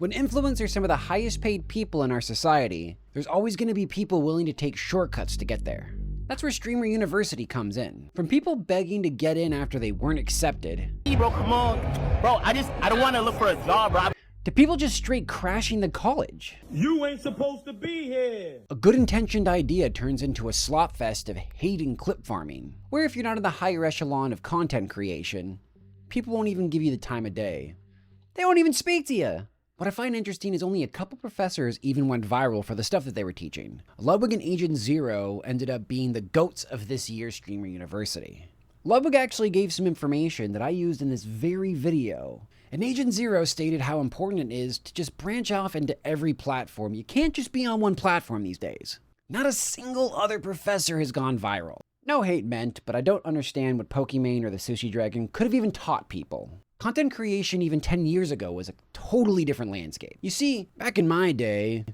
When influencers are some of the highest paid people in our society, there's always going to be people willing to take shortcuts to get there. That's where Streamer University comes in. From people begging to get in after they weren't accepted. Hey bro, come on. Bro, I don't want to look for a job, bro. To people just straight crashing the college. You ain't supposed to be here. A good-intentioned idea turns into a slop fest of hate and clip farming, where if you're not in the higher echelon of content creation, people won't even give you the time of day. They won't even speak to you. What I find interesting is only a couple professors even went viral for the stuff that they were teaching. Ludwig and Agent Zero ended up being the goats of this year's Streamer University. Ludwig actually gave some information that I used in this very video. And Agent Zero stated how important it is to just branch off into every platform. You can't just be on one platform these days. Not a single other professor has gone viral. No hate meant, but I don't understand what Pokimane or the Sushi Dragon could have even taught people. Content creation even 10 years ago was a totally different landscape. You see, back in my day,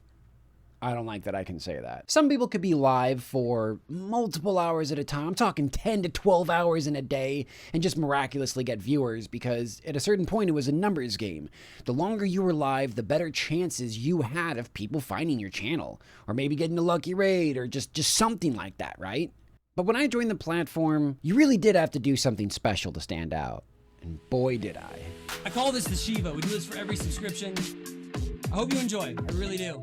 I don't like that I can say that. Some people could be live for multiple hours at a time. I'm talking 10 to 12 hours in a day and just miraculously get viewers because at a certain point it was a numbers game. The longer you were live, the better chances you had of people finding your channel or maybe getting a lucky raid or just something like that, right? But when I joined the platform, you really did have to do something special to stand out. And boy, did I. I call this the Shiva. We do this for every subscription. I hope you enjoy. I really do.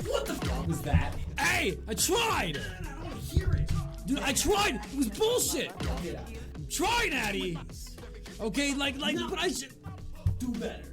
What the f was that? Hey, I tried! I want to hear it. Dude, I tried! It was bullshit! I'm trying, Addy! Okay, but I should do better.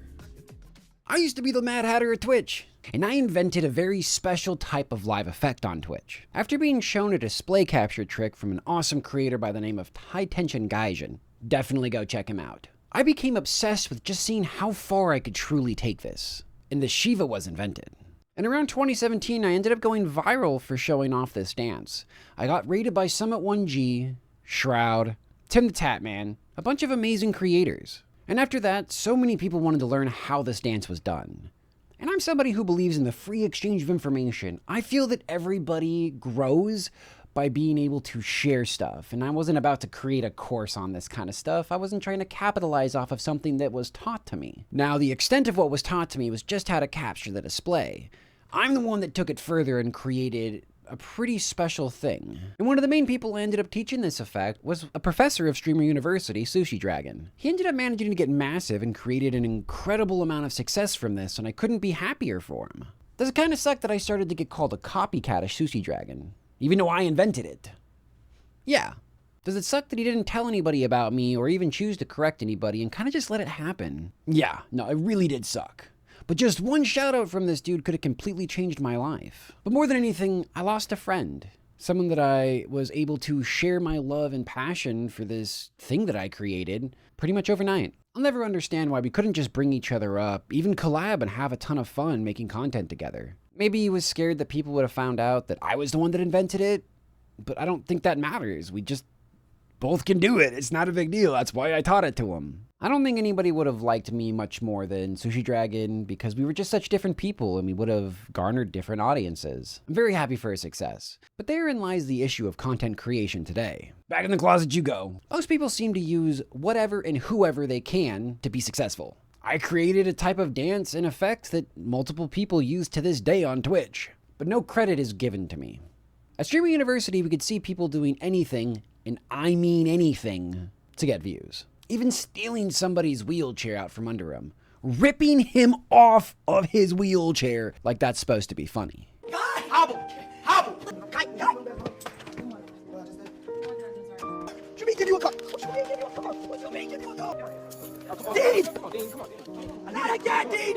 I used to be the Mad Hatter at Twitch, and I invented a very special type of live effect on Twitch. After being shown a display capture trick from an awesome creator by the name of High Tension Gaijin, definitely go check him out. I became obsessed with just seeing how far I could truly take this, and the Shiva was invented. And around 2017, I ended up going viral for showing off this dance. I got rated by Summit1G, Shroud, Tim the Tatman, a bunch of amazing creators. And after that, so many people wanted to learn how this dance was done. And I'm somebody who believes in the free exchange of information. I feel that everybody grows by being able to share stuff. And I wasn't about to create a course on this kind of stuff. I wasn't trying to capitalize off of something that was taught to me. Now, the extent of what was taught to me was just how to capture the display. I'm the one that took it further and created a pretty special thing. And one of the main people I ended up teaching this effect was a professor of Streamer University, Sushi Dragon. He ended up managing to get massive and created an incredible amount of success from this, and I couldn't be happier for him. Does it kind of suck that I started to get called a copycat of Sushi Dragon, even though I invented it? Yeah. Does it suck that he didn't tell anybody about me or even choose to correct anybody and kind of just let it happen? Yeah, no, it really did suck. But just one shout out from this dude could have completely changed my life. But more than anything, I lost a friend. Someone that I was able to share my love and passion for this thing that I created pretty much overnight. I'll never understand why we couldn't just bring each other up, even collab and have a ton of fun making content together. Maybe he was scared that people would have found out that I was the one that invented it, but I don't think that matters. We just both can do it. It's not a big deal. That's why I taught it to him. I don't think anybody would have liked me much more than Sushi Dragon because we were just such different people and we would have garnered different audiences. I'm very happy for his success. But therein lies the issue of content creation today. Back in the closet you go. Most people seem to use whatever and whoever they can to be successful. I created a type of dance and effect that multiple people use to this day on Twitch, but no credit is given to me. At Streamer University, we could see people doing anything, and I mean anything, to get views. Even stealing somebody's wheelchair out from under him. Ripping him off of his wheelchair like that's supposed to be funny. Not again, Dean!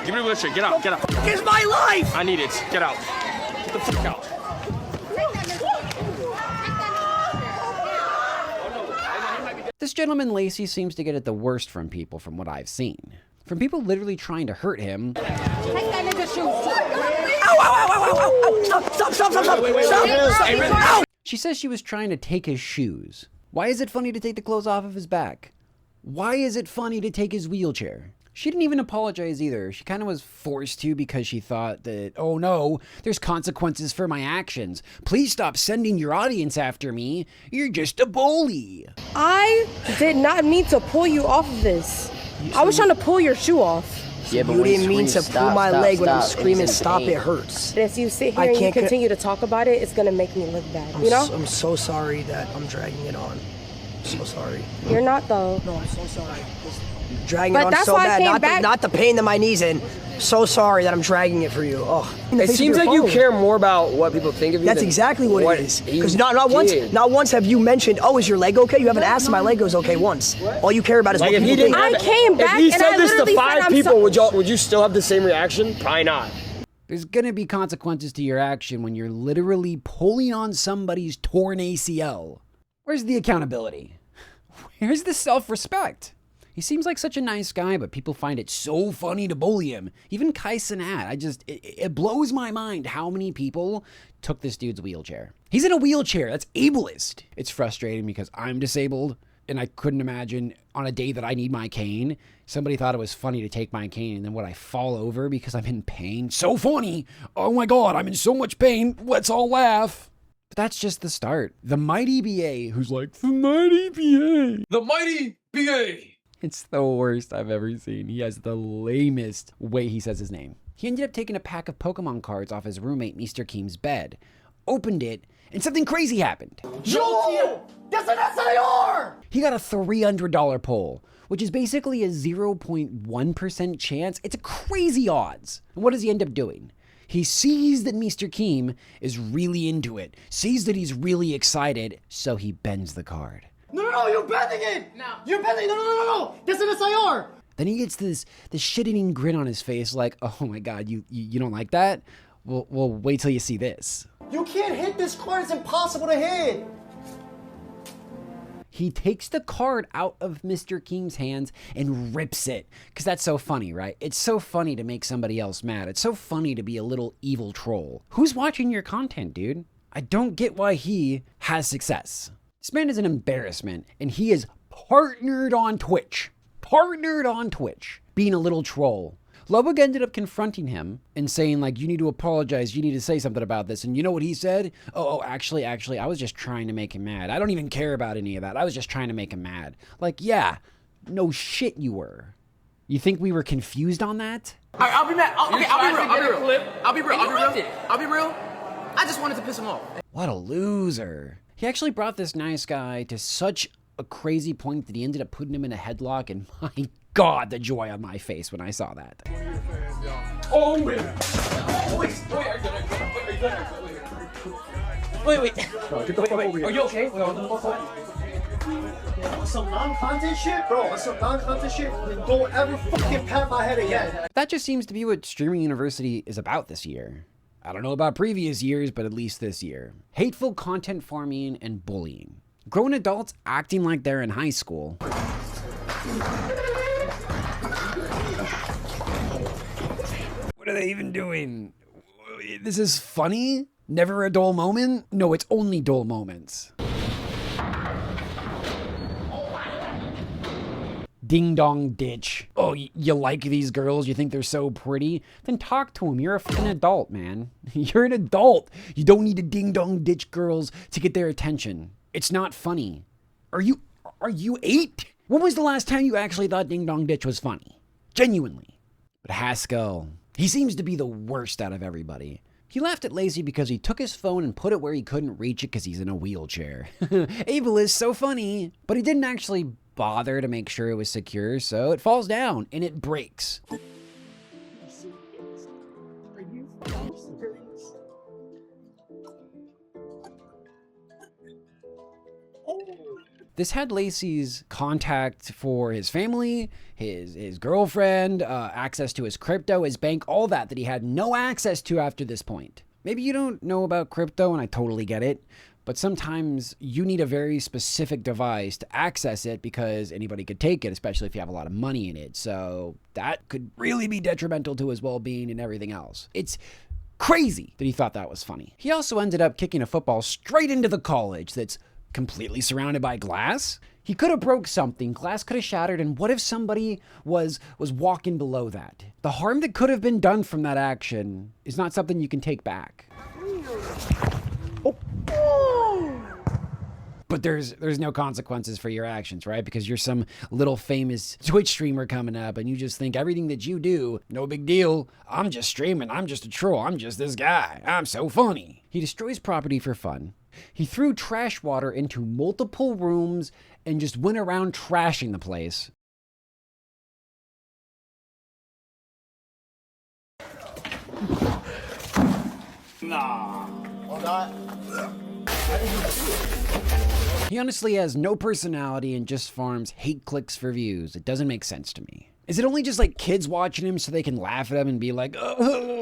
Give me the wheelchair. Get out. Get out. It's my life! I need it. Get out. Get the fuck out. This gentleman Lacey seems to get it the worst from people from what I've seen. From people literally trying to hurt him. Take that nigga's shoes. Ow, ow, ow, ow, ow, ow, stop, stop, stop, stop, stop. She says she was trying to take his shoes. Why is it funny to take the clothes off of his back? Why is it funny to take his wheelchair? She didn't even apologize either. She kind of was forced to because she thought that, oh no, there's consequences for my actions. Please stop sending your audience after me. You're just a bully. I did not mean to pull you off of this. I was trying to pull your shoe off. Yeah, but You when didn't mean to pull my leg when I'm screaming, stop, pain. it hurts. But as you sit here and you continue to talk about it, it's gonna make me look bad, you know? I'm so sorry that I'm dragging it on. I'm so sorry. You're not though. No, I'm so sorry. Dragging But it on that's so why I bad. came back- Not the pain that my knee's in. So sorry that I'm dragging it for you. Oh, It seems like you care more about what people think of you. That's than exactly what it is. Because not once have you mentioned, oh, is your leg okay? You haven't asked if my leg goes okay once. All you care about is Like what if people he didn't think. I came back if he and said I this to literally said, 5 I'm people, so- would you still have the same reaction? Probably not. There's gonna be consequences to your action when you're literally pulling on somebody's torn ACL. Where's the accountability? Where's the self-respect? He seems like such a nice guy, but people find it so funny to bully him. Even Kai Cenat, it blows my mind how many people took this dude's wheelchair. He's in a wheelchair, that's ableist. It's frustrating because I'm disabled, and I couldn't imagine on a day that I need my cane, somebody thought it was funny to take my cane, and then would I fall over because I'm in pain? So funny! Oh my god, I'm in so much pain, let's all laugh. But that's just the start. The mighty BA, who's like, the mighty BA. The mighty BA. It's the worst I've ever seen. He has the lamest way he says his name. He ended up taking a pack of Pokemon cards off his roommate Mr. Keem's bed, opened it, and something crazy happened. Yo! That's an SIR! He got a $300 pull, which is basically a 0.1% chance. It's a crazy odds. And what does he end up doing? He sees that Mr. Keem is really into it, sees that he's really excited, so he bends the card. No, you're bending it! No. You're bending No. That's an SIR! Then he gets this shit-eating grin on his face like, oh my god, you don't like that? Well, wait till you see this. You can't hit this card, it's impossible to hit! He takes the card out of Mr. Keem's hands and rips it. Because that's so funny, right? It's so funny to make somebody else mad. It's so funny to be a little evil troll. Who's watching your content, dude? I don't get why he has success. This man is an embarrassment, and he is partnered on Twitch. Being a little troll. Lobug ended up confronting him and saying, like, you need to apologize, you need to say something about this. And you know what he said? Actually, I was just trying to make him mad. I don't even care about any of that. I was just trying to make him mad. Like, yeah, no shit you were. You think we were confused on that? I'll be mad. I'll be real. I just wanted to piss him off. What a loser. He actually brought this nice guy to such a crazy point that he ended up putting him in a headlock, and my god, the joy on my face when I saw that. Oh, wait. Wait. Are you okay? Some non-content shit? Bro, some non-content shit, then don't ever fucking pat my head again. That just seems to be what Streaming University is about this year. I don't know about previous years, but at least this year. Hateful content farming and bullying. Grown adults acting like they're in high school. What are they even doing? This is funny? Never a dull moment? No, it's only dull moments. Ding dong ditch. Oh, you like these girls? You think they're so pretty? Then talk to them. You're a fucking adult, man. You're an adult. You don't need to ding dong ditch girls to get their attention. It's not funny. Are you 8? When was the last time you actually thought ding dong ditch was funny? Genuinely. But Haskell, he seems to be the worst out of everybody. He laughed at Lacey because he took his phone and put it where he couldn't reach it because he's in a wheelchair. Abel is so funny. But he didn't actually bother to make sure it was secure, so it falls down and it breaks. This had Lacey's contact for his family, his girlfriend, access to his crypto, his bank, all that he had no access to after this point. Maybe you don't know about crypto, and I totally get it, but sometimes you need a very specific device to access it because anybody could take it, especially if you have a lot of money in it. So that could really be detrimental to his well-being and everything else. It's crazy that he thought that was funny. He also ended up kicking a football straight into the college that's completely surrounded by glass? He could have broke something, glass could have shattered, and what if somebody was walking below that? The harm that could have been done from that action is not something you can take back. But there's no consequences for your actions, right? Because you're some little famous Twitch streamer coming up and you just think everything that you do, no big deal. I'm just streaming, I'm just a troll, I'm just this guy, I'm so funny. He destroys property for fun. He threw trash water into multiple rooms and just went around trashing the place. He honestly has no personality and just farms hate clicks for views. It doesn't make sense to me. Is it only just like kids watching him so they can laugh at him and be like,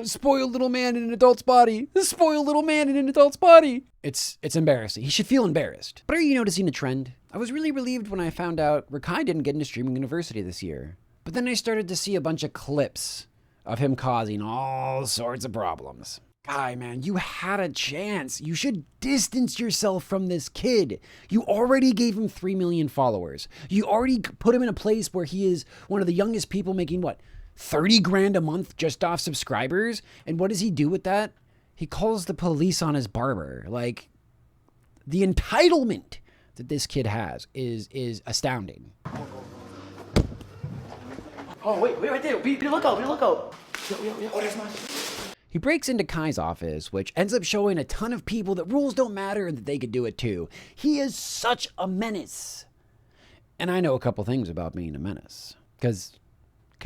spoiled little man in an adult's body. Spoiled little man in an adult's body. It's embarrassing. He should feel embarrassed. But are you noticing a trend? I was really relieved when I found out Rakai didn't get into streaming university this year. But then I started to see a bunch of clips of him causing all sorts of problems. Guy, man, you had a chance. You should distance yourself from this kid. You already gave him 3 million followers. You already put him in a place where he is one of the youngest people making, what, 30 grand a month just off subscribers? And what does he do with that? He calls the police on his barber. Like, the entitlement that this kid has is astounding. Oh, wait right there. Be look out. Yo. Oh, that's my shit. He breaks into Kai's office, which ends up showing a ton of people that rules don't matter and that they could do it too. He is such a menace. And I know a couple things about being a menace. Because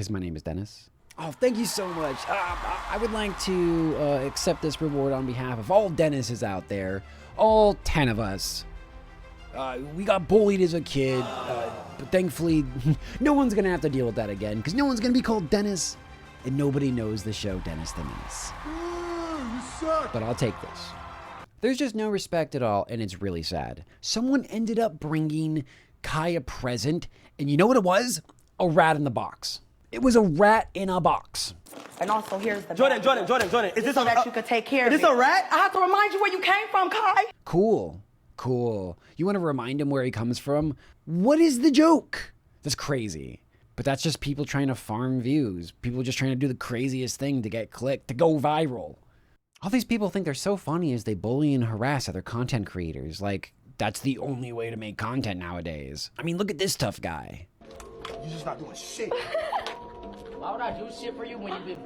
my name is Dennis. Oh, thank you so much. I would like to accept this reward on behalf of all Dennises out there. All 10 of us. We got bullied as a kid. But thankfully, no one's going to have to deal with that again. Because no one's going to be called Dennis. And nobody knows the show Dennis the Menace. But I'll take this. There's just no respect at all, and it's really sad. Someone ended up bringing Kai a present, and you know what it was? A rat in the box. It was a rat in a box. And also, here's the Jordan. Is this so that you could take care of Is this a rat? I have to remind you where you came from, Kai. Cool. You want to remind him where he comes from? What is the joke? That's crazy. But that's just people trying to farm views. People just trying to do the craziest thing to get clicked, to go viral. All these people think they're so funny as they bully and harass other content creators. Like, that's the only way to make content nowadays. I mean, look at this tough guy. You just not doing shit. Why would I do shit for you when you've been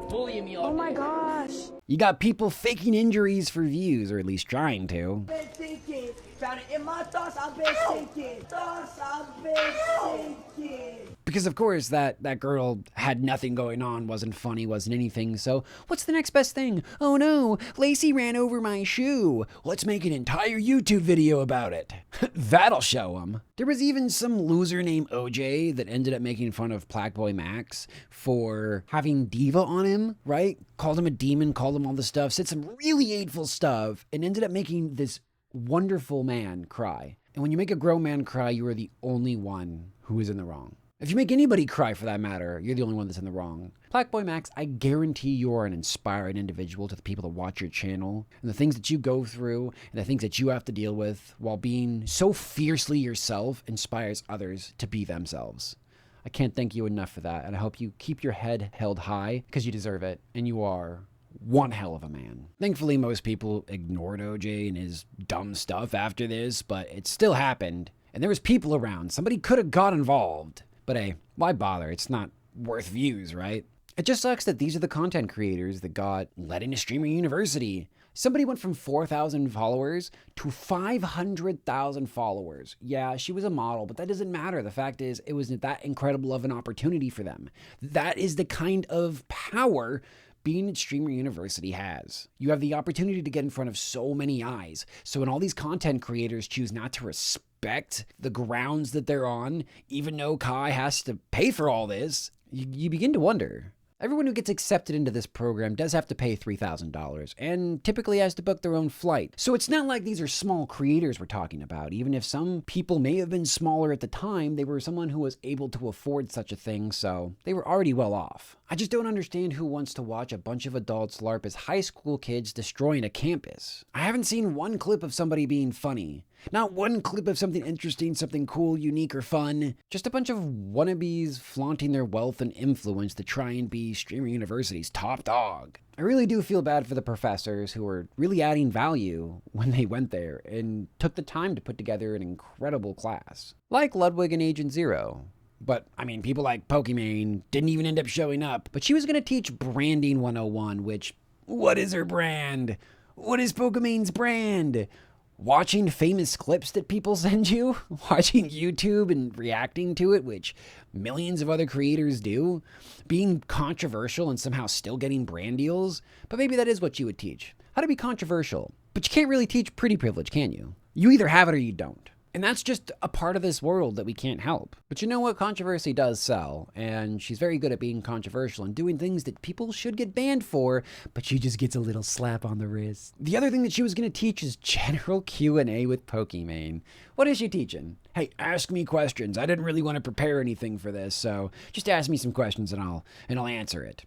bullying me all day? Oh my gosh. You got people faking injuries for views, or at least trying to. Been thinking, found it in my thoughts, I've been thinking. I've been thinking. Because of course that girl had nothing going on, wasn't funny, wasn't anything, so what's the next best thing? Oh no, Lacey ran over my shoe. Let's make an entire YouTube video about it. That'll show him. There was even some loser named OJ that ended up making fun of Plaqueboy Max for having diva on him, right? Called him a demon, called him all this stuff, said some really hateful stuff, and ended up making this wonderful man cry. And when you make a grown man cry, you are the only one who is in the wrong. If you make anybody cry for that matter, you're the only one that's in the wrong. Plaqueboy Max, I guarantee you're an inspiring individual to the people that watch your channel, and the things that you go through, and the things that you have to deal with while being so fiercely yourself inspires others to be themselves. I can't thank you enough for that, and I hope you keep your head held high, because you deserve it, and you are one hell of a man. Thankfully, most people ignored OJ and his dumb stuff after this, but it still happened, and there was people around. Somebody could have got involved. But hey, why bother? It's not worth views, right? It just sucks that these are the content creators that got let into streaming university. Somebody went from 4,000 followers to 500,000 followers. Yeah, she was a model, but that doesn't matter. The fact is, it wasn't that incredible of an opportunity for them. That is the kind of power being at Streamer University has. You have the opportunity to get in front of so many eyes. So when all these content creators choose not to respect the grounds that they're on, even though Kai has to pay for all this, you begin to wonder. Everyone who gets accepted into this program does have to pay $3,000 and typically has to book their own flight. So it's not like these are small creators we're talking about. Even if some people may have been smaller at the time, they were someone who was able to afford such a thing, so they were already well off. I just don't understand who wants to watch a bunch of adults LARP as high school kids destroying a campus. I haven't seen one clip of somebody being funny. Not one clip of something interesting, something cool, unique, or fun. Just a bunch of wannabes flaunting their wealth and influence to try and be Streamer University's top dog. I really do feel bad for the professors who were really adding value when they went there and took the time to put together an incredible class. Like Ludwig and Agent Zero. But, I mean, people like Pokimane didn't even end up showing up. But she was going to teach Branding 101, which, what is her brand? What is Pokimane's brand? Watching famous clips that people send you? Watching YouTube and reacting to it, which millions of other creators do? Being controversial and somehow still getting brand deals? But maybe that is what you would teach. How to be controversial. But you can't really teach pretty privilege, can you? You either have it or you don't. And that's just a part of this world that we can't help. But you know what? Controversy does sell, and she's very good at being controversial and doing things that people should get banned for, but she just gets a little slap on the wrist. The other thing that she was going to teach is general Q&A with Pokimane. What is she teaching? Hey, ask me questions. I didn't really want to prepare anything for this, so just ask me some questions and I'll answer it.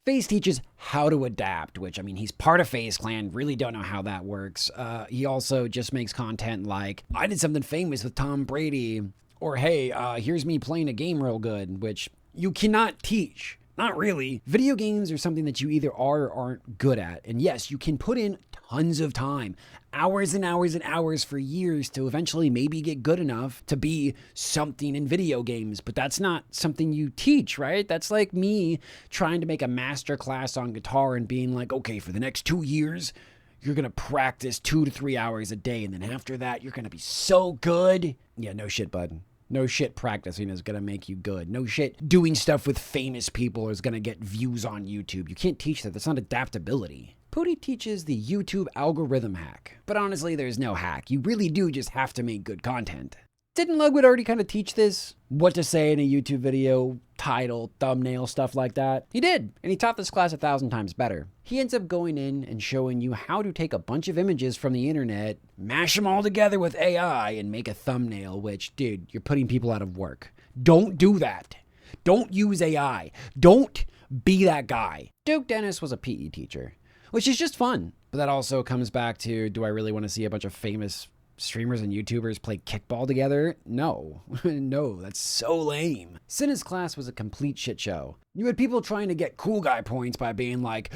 FaZe teaches how to adapt, which, I mean, he's part of FaZe Clan, really don't know how that works. He also just makes content like, I did something famous with Tom Brady, or hey, here's me playing a game real good, which you cannot teach. Not really. Video games are something that you either are or aren't good at. And yes, you can put in tons of time, hours and hours and hours for years to eventually maybe get good enough to be something in video games. But that's not something you teach, right? That's like me trying to make a master class on guitar and being like, okay, for the next 2 years, you're going to practice 2 to 3 hours a day. And then after that, you're going to be so good. Yeah, no shit, bud. No shit practicing is going to make you good. No shit doing stuff with famous people is going to get views on YouTube. You can't teach that. That's not adaptability. Pooty teaches the YouTube algorithm hack. But honestly, there's no hack. You really do just have to make good content. Didn't Ludwig already kind of teach this? What to say in a YouTube video, title, thumbnail, stuff like that? He did, and he taught this class 1,000 times better. He ends up going in and showing you how to take a bunch of images from the internet, mash them all together with AI, and make a thumbnail, which, dude, you're putting people out of work. Don't do that. Don't use AI. Don't be that guy. Duke Dennis was a PE teacher, which is just fun. But that also comes back to, do I really want to see a bunch of famous streamers and YouTubers play kickball together? No. No, that's so lame. Cinna's class was a complete shit show. You had people trying to get cool guy points by being like,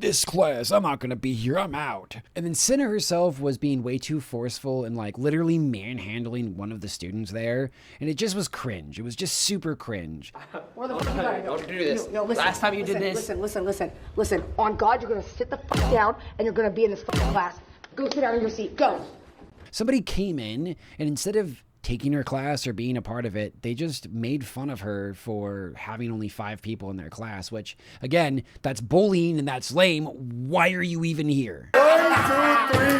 this class, I'm not gonna be here, I'm out. And then Cinna herself was being way too forceful and like literally manhandling one of the students there. And it just was cringe. It was just super cringe. Where the fuck you gotta go? Don't do this. Yo, listen, Last time you did this. Listen. On God, you're gonna sit the fuck down and you're gonna be in this fucking class. Go sit down in your seat. Go. Somebody came in and instead of taking her class or being a part of it, they just made fun of her for having only 5 people in their class, which, again, that's bullying and that's lame. Why are you even here? 1, 2, 3,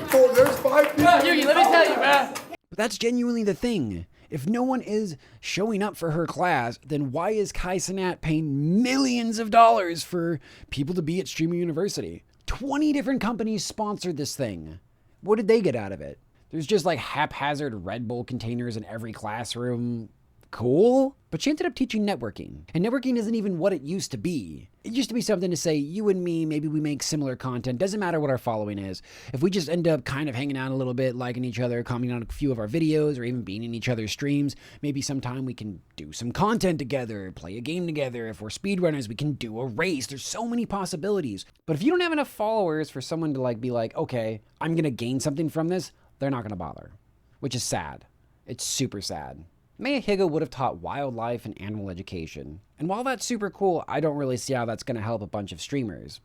4, there's 5 people. Let me tell you, man. But that's genuinely the thing. If no one is showing up for her class, then why is Kai Cenat paying millions of dollars for people to be at Streamer University? 20 different companies sponsored this thing. What did they get out of it? There's just like haphazard Red Bull containers in every classroom. Cool. But she ended up teaching networking. And networking isn't even what it used to be. It used to be something to say, you and me, maybe we make similar content. Doesn't matter what our following is. If we just end up kind of hanging out a little bit, liking each other, commenting on a few of our videos, or even being in each other's streams, maybe sometime we can do some content together, play a game together. If we're speedrunners, we can do a race. There's so many possibilities. But if you don't have enough followers for someone to like be like, okay, I'm going to gain something from this, they're not going to bother. Which is sad. It's super sad. Maya Higa would have taught wildlife and animal education. And while that's super cool, I don't really see how that's going to help a bunch of streamers.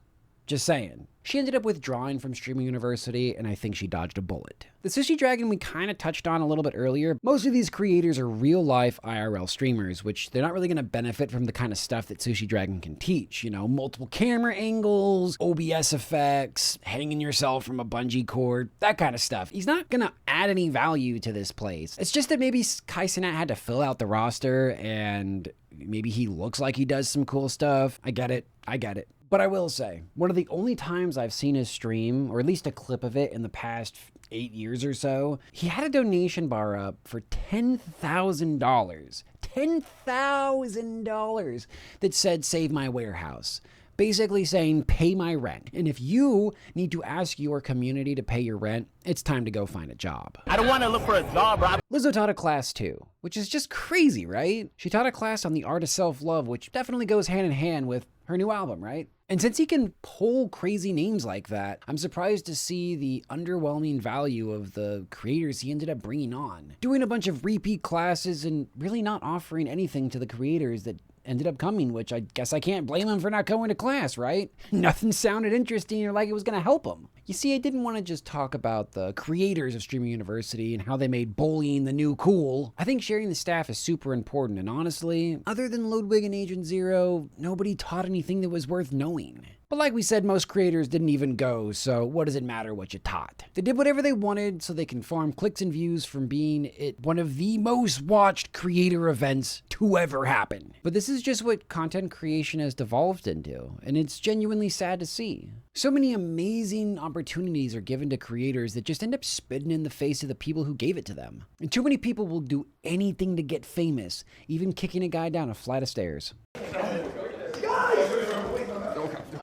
Just saying. She ended up withdrawing from Streamer University, and I think she dodged a bullet. The Sushi Dragon we kind of touched on a little bit earlier. Most of these creators are real-life IRL streamers, which they're not really going to benefit from the kind of stuff that Sushi Dragon can teach. You know, multiple camera angles, OBS effects, hanging yourself from a bungee cord, that kind of stuff. He's not going to add any value to this place. It's just that maybe Kai Cenat had to fill out the roster, and maybe he looks like he does some cool stuff. I get it. But I will say, one of the only times I've seen his stream, or at least a clip of it in the past 8 years or so, he had a donation bar up for $10,000. $10,000 that said save my warehouse. Basically saying pay my rent. And if you need to ask your community to pay your rent, it's time to go find a job. I don't want to look for a job, bro. Lizzo taught a class too, which is just crazy, right? She taught a class on the art of self-love, which definitely goes hand in hand with her new album, right? And since he can pull crazy names like that, I'm surprised to see the underwhelming value of the creators he ended up bringing on. Doing a bunch of repeat classes and really not offering anything to the creators that ended up coming, which I guess I can't blame him for not going to class, right? Nothing sounded interesting or like it was going to help him. You see, I didn't want to just talk about the creators of Streaming University and how they made bullying the new cool. I think sharing the staff is super important, and honestly, other than Ludwig and Agent Zero, nobody taught anything that was worth knowing. But like we said, most creators didn't even go, so what does it matter what you taught? They did whatever they wanted so they can farm clicks and views from being one of the most watched creator events to ever happen. But this is just what content creation has devolved into, and it's genuinely sad to see. So many amazing opportunities are given to creators that just end up spitting in the face of the people who gave it to them. And too many people will do anything to get famous, even kicking a guy down a flight of stairs.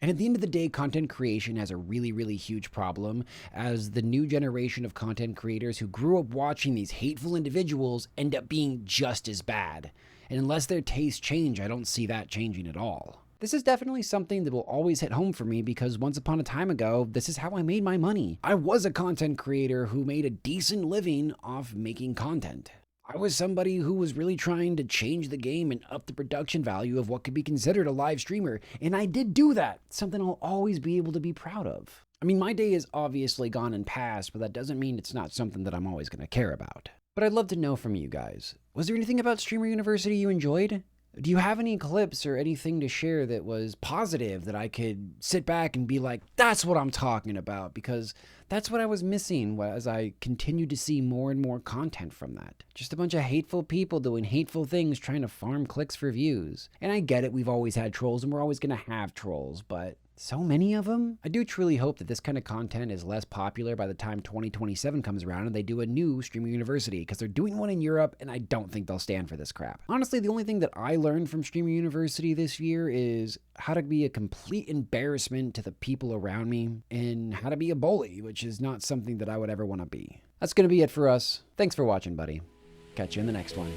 And at the end of the day, content creation has a really, really huge problem as the new generation of content creators who grew up watching these hateful individuals end up being just as bad. And unless their tastes change, I don't see that changing at all. This is definitely something that will always hit home for me because once upon a time ago, this is how I made my money. I was a content creator who made a decent living off making content. I was somebody who was really trying to change the game and up the production value of what could be considered a live streamer, and I did do that, something I'll always be able to be proud of. I mean, my day is obviously gone and past, but that doesn't mean it's not something that I'm always going to care about. But I'd love to know from you guys, was there anything about Streamer University you enjoyed? Do you have any clips or anything to share that was positive that I could sit back and be like, that's what I'm talking about? Because that's what I was missing as I continued to see more and more content from that. Just a bunch of hateful people doing hateful things trying to farm clicks for views. And I get it, we've always had trolls and we're always going to have trolls, but so many of them? I do truly hope that this kind of content is less popular by the time 2027 comes around and they do a new Streaming University, because they're doing one in Europe and I don't think they'll stand for this crap. Honestly, the only thing that I learned from Streaming University this year is how to be a complete embarrassment to the people around me and how to be a bully, which is not something that I would ever want to be. That's going to be it for us. Thanks for watching, buddy. Catch you in the next one.